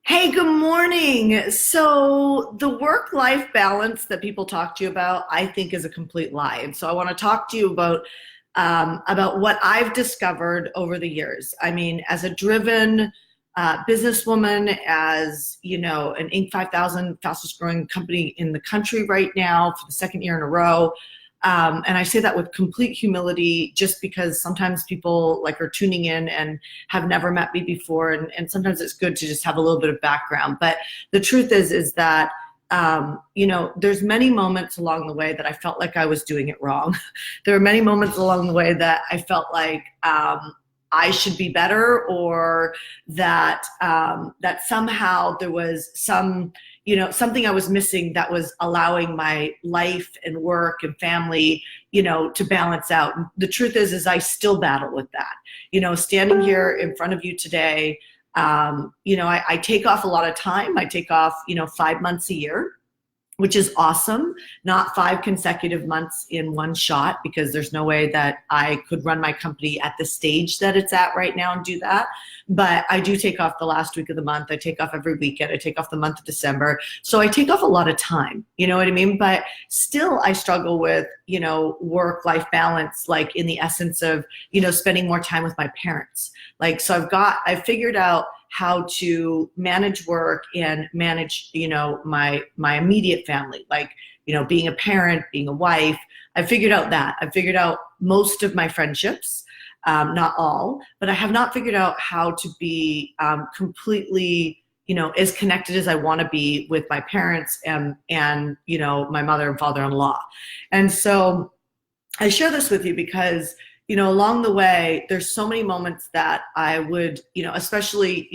Hey, good morning. So the work-life balance that people talk to you about, I think is a complete lie. And so I want to talk to you about what I've discovered over the years. I mean, as a driven businesswoman, as you know, an Inc. 5000 fastest growing company in the country right now for the second year in a row. And I say that with complete humility, just because sometimes people like are tuning in and have never met me before, and sometimes it's good to just have a little bit of background. But the truth is that there's many moments along the way that I felt like I was doing it wrong. There are many moments along the way that I felt like I should be better, or that somehow there was something I was missing that was allowing my life and work and family, to balance out. The truth is I still battle with that. Standing here in front of you today, I take off a lot of time. I take off, 5 months a year, which is awesome. Not 5 consecutive months in one shot, because there's no way that I could run my company at the stage that it's at right now and do that. But I do take off the last week of the month. I take off every weekend. I take off the month of December. So I take off a lot of time, you know what I mean? But still I struggle with, work-life balance, like in the essence of, spending more time with my parents. Like, so I've figured out how to manage work and manage, my immediate family, like, being a parent, being a wife. I figured out most of my friendships, not all, but I have not figured out how to be completely, as connected as I want to be with my parents and my mother and father-in-law. And so I share this with you because along the way, there's so many moments that I would, especially,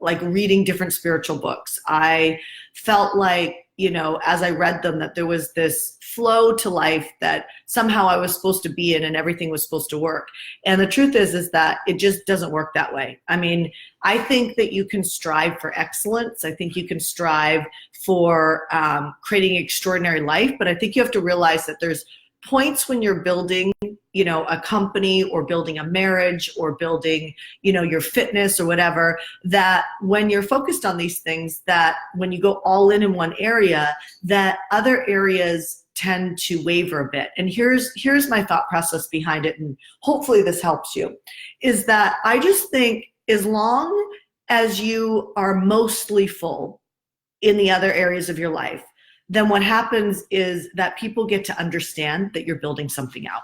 like reading different spiritual books. I felt like, as I read them, that there was this flow to life that somehow I was supposed to be in and everything was supposed to work. And the truth is that it just doesn't work that way. I mean, I think that you can strive for excellence. I think you can strive for creating an extraordinary life, but I think you have to realize that there's points when you're building, a company or building a marriage or building, your fitness or whatever, that when you're focused on these things, that when you go all in one area, that other areas tend to waver a bit. And here's my thought process behind it, and hopefully this helps you, is that I just think as long as you are mostly full in the other areas of your life, then what happens is that people get to understand that you're building something out.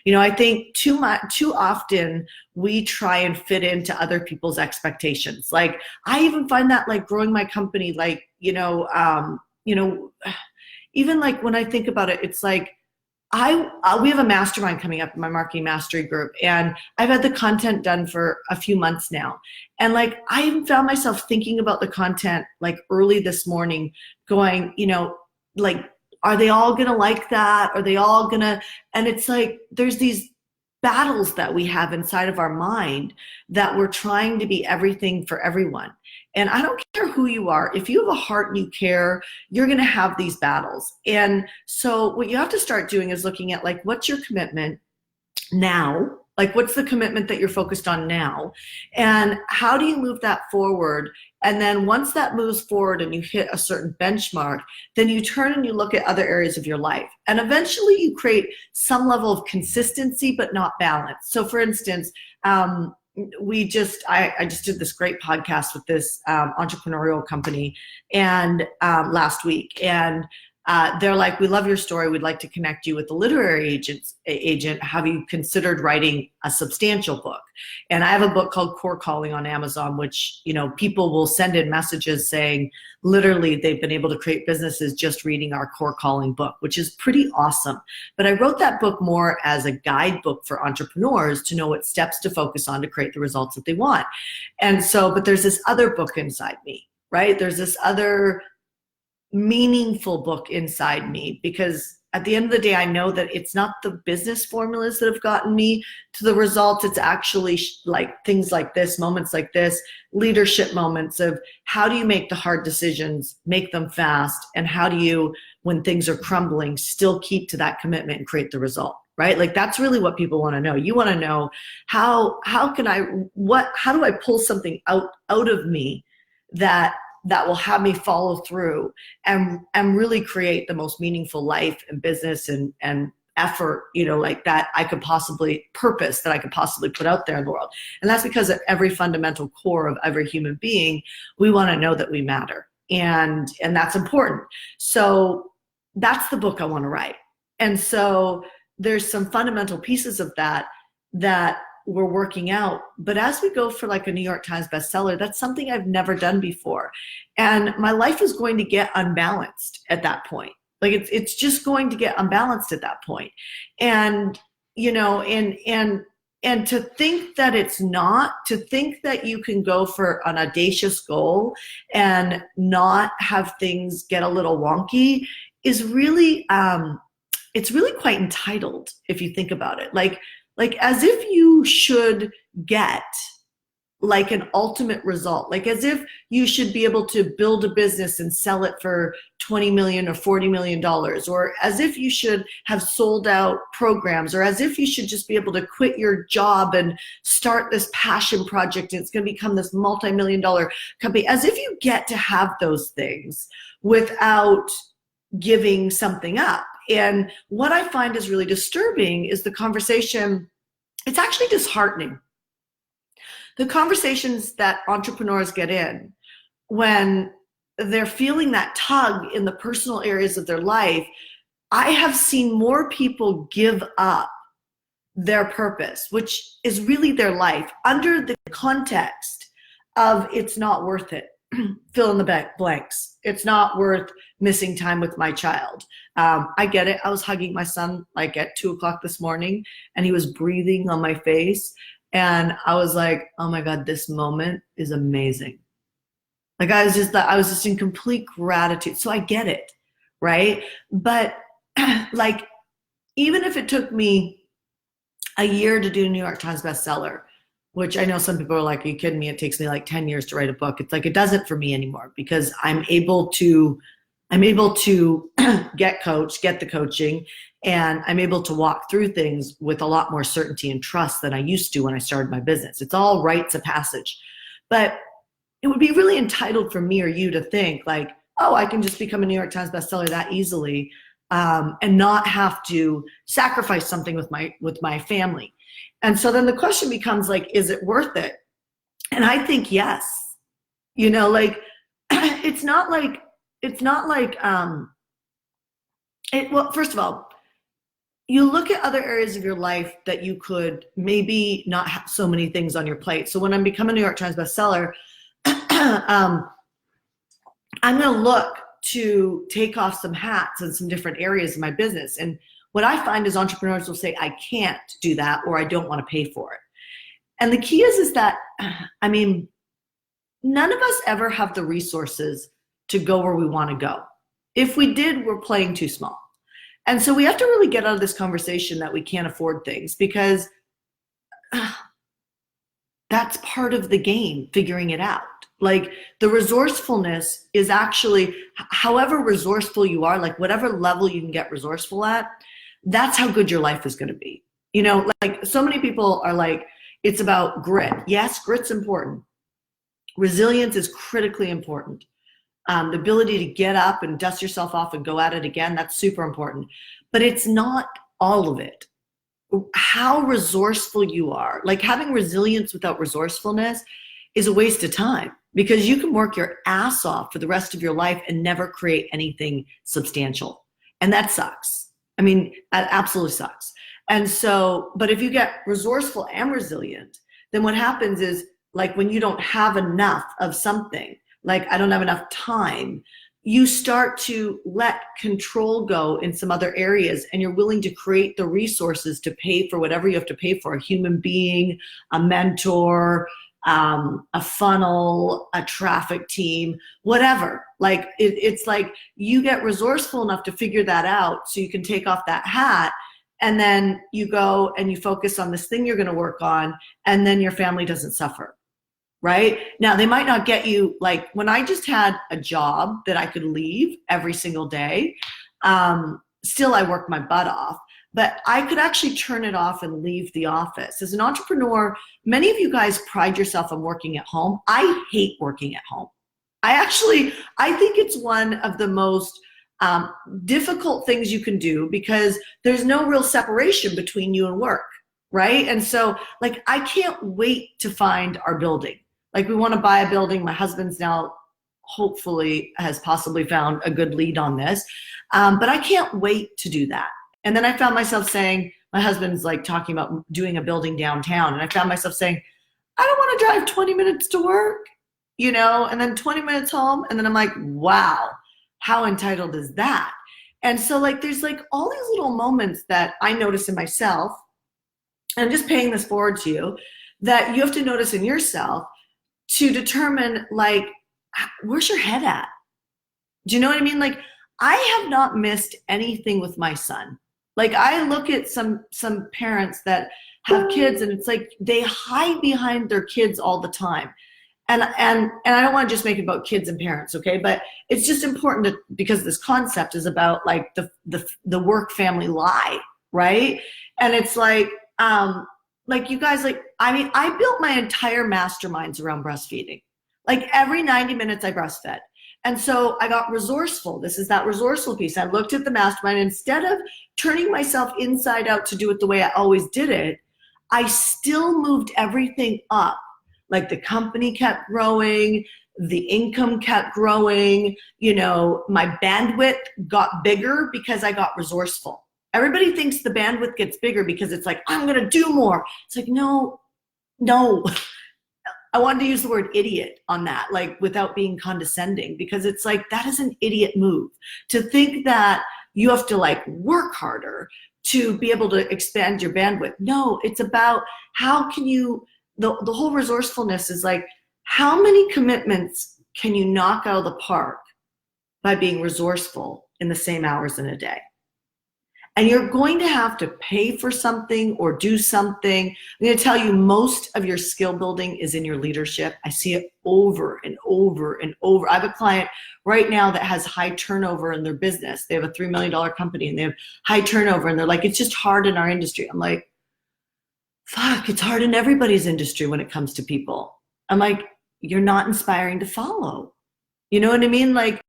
I think too often we try and fit into other people's expectations. Like, I even find that, like, growing my company, like, even like when I think about it, it's like we have a mastermind coming up in my marketing mastery group, and I've had the content done for a few months now. And like, I even found myself thinking about the content like early this morning, going, like, are they all gonna like that? Are they all gonna, and it's like, there's these battles that we have inside of our mind that we're trying to be everything for everyone. And I don't care who you are. If you have a heart and you care, you're gonna have these battles. And so what you have to start doing is looking at, like, what's your commitment now? Like, what's the commitment that you're focused on now? And how do you move that forward? And then once that moves forward and you hit a certain benchmark, then you turn and you look at other areas of your life. And eventually you create some level of consistency, but not balance. So for instance, I just did this great podcast with this entrepreneurial company and last week. And they're like, we love your story. We'd like to connect you with the literary agent. Have you considered writing a substantial book? And I have a book called Core Calling on Amazon, which, people will send in messages saying literally they've been able to create businesses just reading our Core Calling book, which is pretty awesome. But I wrote that book more as a guidebook for entrepreneurs to know what steps to focus on to create the results that they want. And so, but there's this other book inside me, right? There's this other meaningful book inside me, because at the end of the day, I know that it's not the business formulas that have gotten me to the results. It's actually like things like this, moments like this, leadership moments of how do you make the hard decisions, make them fast, and how do you, when things are crumbling, still keep to that commitment and create the result, right? Like, that's really what people want to know. You want to know how do I pull something out of me that will have me follow through and really create the most meaningful life and business and effort, like that I could possibly purpose that I could possibly put out there in the world. And that's because at every fundamental core of every human being, we want to know that we matter. And that's important. So that's the book I want to write. And so there's some fundamental pieces of that we're working out. But as we go for like a New York Times bestseller, that's something I've never done before. And my life is going to get unbalanced at that point. Like it's just going to get unbalanced at that point. And, and to think that it's not, to think that you can go for an audacious goal and not have things get a little wonky is really, it's really quite entitled if you think about it. Like as if you should get like an ultimate result, like as if you should be able to build a business and sell it for $20 million or $40 million, or as if you should have sold out programs, or as if you should just be able to quit your job and start this passion project and it's going to become this multi-million-dollar company, as if you get to have those things without giving something up. And what I find is really disturbing is the conversation. It's actually disheartening. The conversations that entrepreneurs get in when they're feeling that tug in the personal areas of their life, I have seen more people give up their purpose, which is really their life, under the context of it's not worth it. Fill in the blanks. It's not worth missing time with my child. I get it. I was hugging my son like at 2:00 this morning and he was breathing on my face. And I was like, oh my God, this moment is amazing. Like I was just in complete gratitude. So I get it, right? But like, even if it took me a year to do a New York Times bestseller, which I know some people are like, are you kidding me? It takes me like 10 years to write a book. It's like, it doesn't for me anymore because I'm able to get coached, get the coaching, and I'm able to walk through things with a lot more certainty and trust than I used to when I started my business. It's all rites of passage. But it would be really entitled for me or you to think like, oh, I can just become a New York Times bestseller that easily and not have to sacrifice something with my family. And so then the question becomes like, is it worth it? And I think yes. Like it's not like well, first of all, you look at other areas of your life that you could maybe not have so many things on your plate. So when I'm becoming a New York Times bestseller, I'm going to look to take off some hats in some different areas of my business. And what I find is entrepreneurs will say, I can't do that, or I don't want to pay for it. And the key is that, I mean, none of us ever have the resources to go where we want to go. If we did, we're playing too small. And so we have to really get out of this conversation that we can't afford things, because that's part of the game, figuring it out. Like the resourcefulness is actually, however resourceful you are, like whatever level you can get resourceful at, that's how good your life is going to be. Like so many people are like, it's about grit. Yes, grit's important. Resilience is critically important. The ability to get up and dust yourself off and go at it again, that's super important. But it's not all of it. How resourceful you are, like having resilience without resourcefulness is a waste of time, because you can work your ass off for the rest of your life and never create anything substantial. And that sucks. I mean, that absolutely sucks. And so, but if you get resourceful and resilient, then what happens is, like when you don't have enough of something, like I don't have enough time, you start to let control go in some other areas, and you're willing to create the resources to pay for whatever you have to pay for: a human being, a mentor, a funnel, a traffic team, whatever. Like it's like you get resourceful enough to figure that out so you can take off that hat, and then you go and you focus on this thing you're going to work on, and then your family doesn't suffer. Right? Now, they might not get you, like when I just had a job that I could leave every single day, still I worked my butt off, but I could actually turn it off and leave the office. As an entrepreneur, many of you guys pride yourself on working at home. I hate working at home. I think it's one of the most difficult things you can do because there's no real separation between you and work, right? And so, like, I can't wait to find our building. Like, we want to buy a building. My husband's now hopefully has possibly found a good lead on this, but I can't wait to do that. And then I found myself saying, my husband's like talking about doing a building downtown, and I found myself saying, I don't want to drive 20 minutes to work, and then 20 minutes home. And then I'm like, wow, how entitled is that? And so, like, there's like all these little moments that I notice in myself. And I'm just paying this forward to you, that you have to notice in yourself to determine, like, where's your head at? Do you know what I mean? Like, I have not missed anything with my son. Like, I look at some parents that have kids, and it's like they hide behind their kids all the time. And I don't want to just make it about kids and parents, okay? But it's just important because this concept is about like the work family lie, right? And it's like you guys, like, I mean, I built my entire masterminds around breastfeeding. Like, every 90 minutes I breastfed. And so I got resourceful. This is that resourceful piece. I looked at the mastermind. Instead of turning myself inside out to do it the way I always did it, I still moved everything up. Like, the company kept growing, the income kept growing, my bandwidth got bigger because I got resourceful. Everybody thinks the bandwidth gets bigger because it's like, I'm going to do more. It's like, no. I wanted to use the word idiot on that, like, without being condescending, because it's like, that is an idiot move to think that you have to, like, work harder to be able to expand your bandwidth. No, it's about how can you, the whole resourcefulness is like, how many commitments can you knock out of the park by being resourceful in the same hours in a day? And you're going to have to pay for something or do something. I'm going to tell you, most of your skill building is in your leadership. I see it over and over and over. I have a client right now that has high turnover in their business. They have a $3 million company and they have high turnover, and they're like, it's just hard in our industry. I'm like, fuck, it's hard in everybody's industry when it comes to people. I'm like, you're not inspiring to follow. You know what I mean? Like,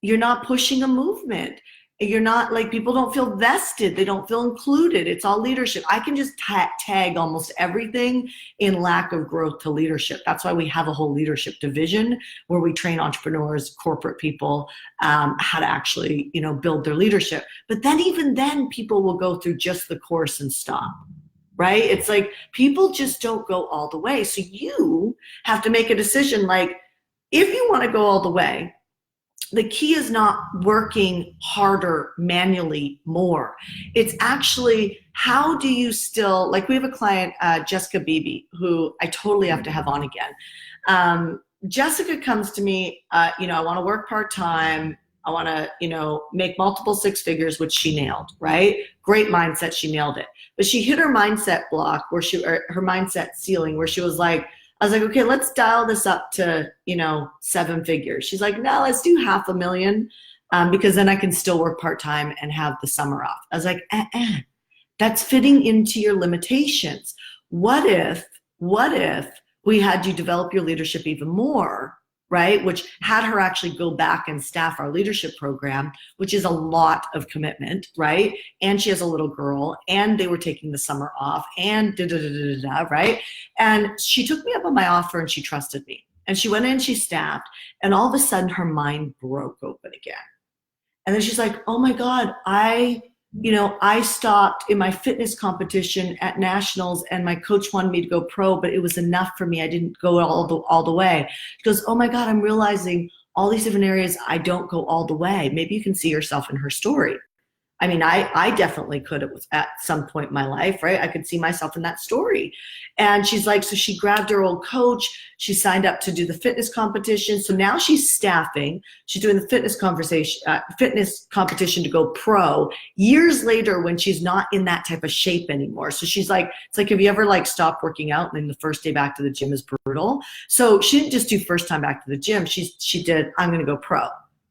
you're not pushing a movement. You're not, like, people don't feel vested. They don't feel included. It's all leadership. I can just tag almost everything in lack of growth to leadership. That's why we have a whole leadership division where we train entrepreneurs, corporate people, how to actually, build their leadership. But then, even then, people will go through just the course and stop, right? It's like, people just don't go all the way. So you have to make a decision, like, if you want to go all the way, the key is not working harder manually more. It's actually, how do you still, like, we have a client, Jessica Beebe, who I totally have to have on again. Jessica comes to me, I want to work part-time. I want to, make multiple six figures, which she nailed, right? Great mindset. She nailed it. But she hit her mindset block or her mindset ceiling where she was like, I was like, okay, let's dial this up to, 7 figures. She's like, no, let's do $500,000 because then I can still work part-time and have the summer off. I was like, that's fitting into your limitations. What if we had you develop your leadership even more, right? Which had her actually go back and staff our leadership program, which is a lot of commitment, right? And she has a little girl, and they were taking the summer off, and right? And she took me up on my offer, and she trusted me. And she went in, she staffed, and all of a sudden her mind broke open again. And then she's like, oh my God, I stopped in my fitness competition at nationals, and my coach wanted me to go pro, but it was enough for me. I didn't go all the way. She goes, oh my God, I'm realizing all these different areas I don't go all the way. Maybe you can see yourself in her story. I mean, I definitely could at some point in my life, right? I could see myself in that story. And she's like, so she grabbed her old coach. She signed up to do the fitness competition. So now she's staffing. She's doing the fitness competition to go pro years later when she's not in that type of shape anymore. So she's like, it's like, have you ever like stopped working out and then the first day back to the gym is brutal? So she didn't just do first time back to the gym. She did, I'm going to go pro.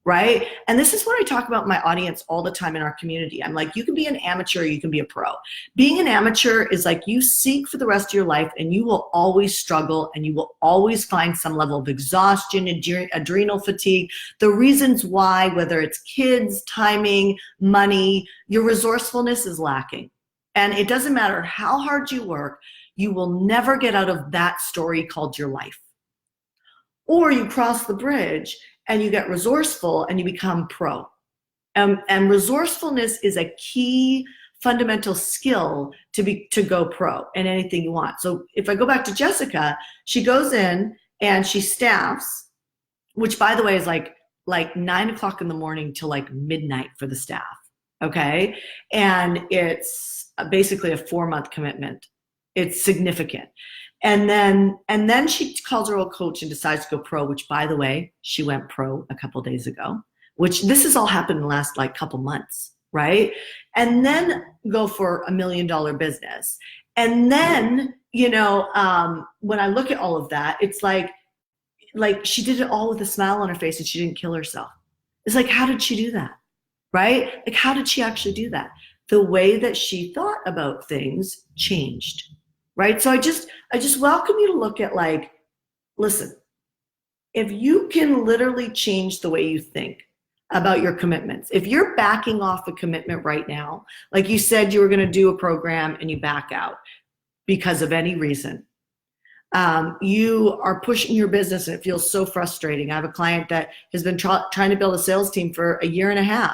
right? And this is what I talk about in my audience all the time in our community. I'm like, you can be an amateur, you can be a pro. Being an amateur is like you seek for the rest of your life and you will always struggle and you will always find some level of exhaustion, adrenal fatigue. The reasons why, whether it's kids, timing, money, your resourcefulness is lacking. And it doesn't matter how hard you work, you will never get out of that story called your life. Or you cross the bridge and you get resourceful and you become pro. And resourcefulness is a key fundamental skill to go pro in anything you want. So if I go back to Jessica, she goes in and she staffs, which by the way is like 9 o'clock in the morning till like midnight for the staff. Okay. And it's basically a 4-month commitment. It's significant. And then she calls her old coach and decides to go pro, which by the way, she went pro a couple days ago, which this has all happened in the last like couple months, right? And then go for $1 million business. And then, when I look at all of that, it's like she did it all with a smile on her face and she didn't kill herself. It's like, how did she do that? Right? Like, how did she actually do that? The way that she thought about things changed. Right? So I just welcome you to look at like, listen, if you can literally change the way you think about your commitments, if you're backing off a commitment right now, like you said you were going to do a program and you back out because of any reason, you are pushing your business and it feels so frustrating. I have a client that has been trying to build a sales team for 1.5 years.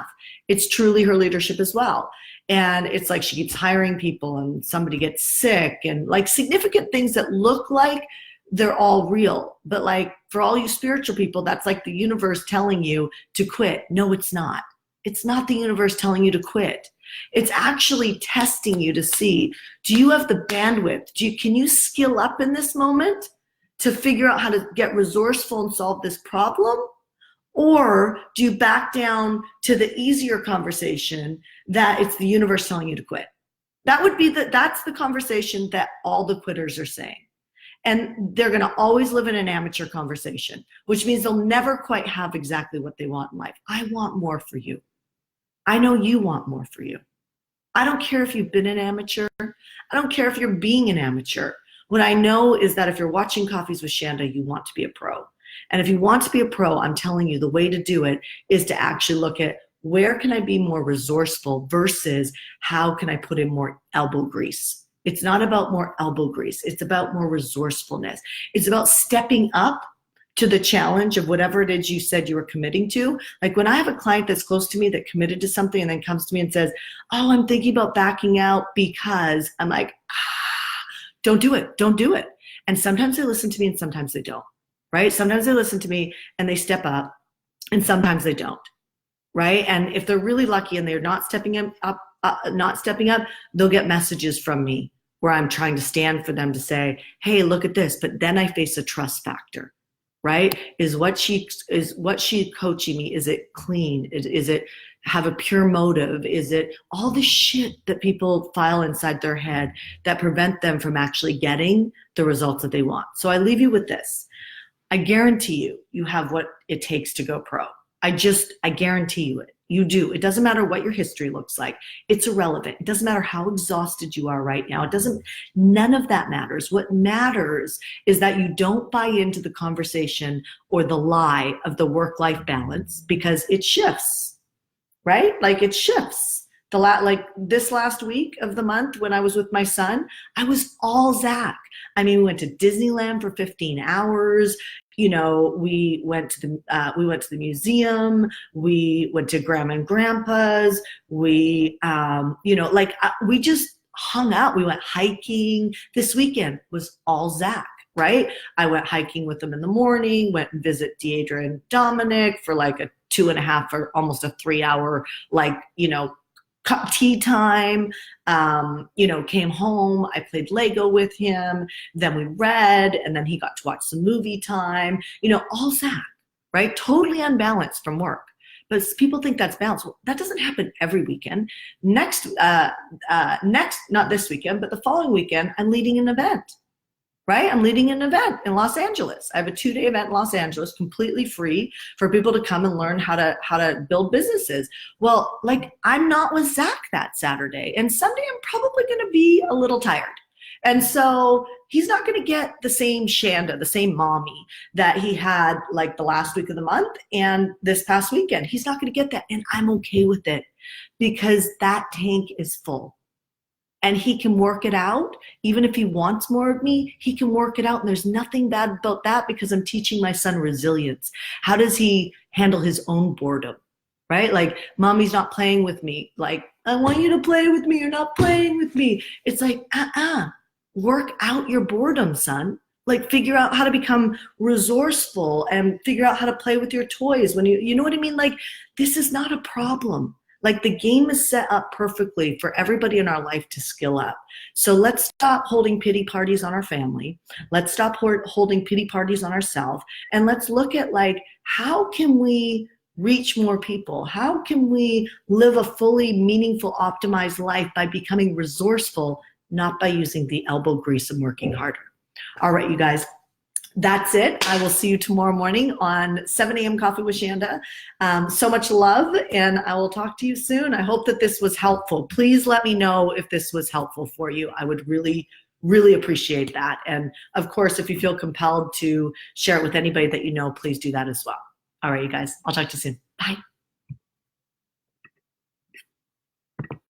It's truly her leadership as well. And it's like she keeps hiring people and somebody gets sick and like significant things that look like they're all real. But like for all you spiritual people, that's like the universe telling you to quit. No, it's not. It's not the universe telling you to quit. It's actually testing you to see, do you have the bandwidth? Can you skill up in this moment to figure out how to get resourceful and solve this problem? Or do you back down to the easier conversation that it's the universe telling you to quit? That's the conversation that all the quitters are saying. And they're going to always live in an amateur conversation, which means they'll never quite have exactly what they want in life. I want more for you. I know you want more for you. I don't care if you've been an amateur. I don't care if you're being an amateur. What I know is that if you're watching Coffees with Shanda, you want to be a pro. And if you want to be a pro, I'm telling you, the way to do it is to actually look at where can I be more resourceful versus how can I put in more elbow grease. It's not about more elbow grease. It's about more resourcefulness. It's about stepping up to the challenge of whatever it is you said you were committing to. Like when I have a client that's close to me that committed to something and then comes to me and says, oh, I'm thinking about backing out because, I'm like, don't do it. Don't do it. And sometimes they listen to me and sometimes they don't. Right? Sometimes they listen to me and they step up and sometimes they don't. Right? And if they're really lucky and they're not stepping up, they'll get messages from me where I'm trying to stand for them to say, hey, look at this. But then I face a trust factor. Right? Is what she coaching me? Is it clean? Is it have a pure motive? Is it all the shit that people file inside their head that prevent them from actually getting the results that they want? So I leave you with this. I guarantee you have what it takes to go pro. I guarantee you it. You do. It doesn't matter what your history looks like. It's irrelevant. It doesn't matter how exhausted you are right now. None of that matters. What matters is that you don't buy into the conversation or the lie of the work-life balance because it shifts, right? Like it shifts. Like this last week of the month when I was with my son, I was all Zach. I mean, we went to Disneyland for 15 hours. We went to the museum. We went to Grandma and Grandpa's. We just hung out. We went hiking. This weekend was all Zach, right? I went hiking with them in the morning, went and visit Deidre and Dominic for like a 2.5 or almost a 3 hour, tea time, came home, I played Lego with him, then we read, and then he got to watch some movie time, all Zach, right? Totally unbalanced from work. But people think that's balance. Well, that doesn't happen every weekend. Next, not this weekend, but the following weekend, I'm leading an event, right? I'm leading an event in Los Angeles. I have a 2-day event in Los Angeles, completely free for people to come and learn how to build businesses. Well, like, I'm not with Zach that Saturday, and Sunday I'm probably going to be a little tired. And so he's not going to get the same Shanda, the same mommy that he had like the last week of the month and this past weekend. He's not going to get that. And I'm okay with it because that tank is full. And he can work it out. Even if he wants more of me, he can work it out. And there's nothing bad about that because I'm teaching my son resilience. How does he handle his own boredom, right? Like, mommy's not playing with me. Like, I want you to play with me. You're not playing with me. It's like, work out your boredom, son. Like, figure out how to become resourceful and figure out how to play with your toys when you know what I mean? Like, this is not a problem. Like, the game is set up perfectly for everybody in our life to skill up. So let's stop holding pity parties on our family. Let's stop holding pity parties on ourselves. And let's look at, like, how can we reach more people? How can we live a fully meaningful, optimized life by becoming resourceful, not by using the elbow grease and working harder? All right, you guys. That's it. I will see you tomorrow morning on 7 a.m. Coffee with Shanda. So much love, and I will talk to you soon. I hope that this was helpful. Please let me know if this was helpful for you. I would really, really appreciate that. And of course, if you feel compelled to share it with anybody that you know, please do that as well. All right, you guys. I'll talk to you soon. Bye.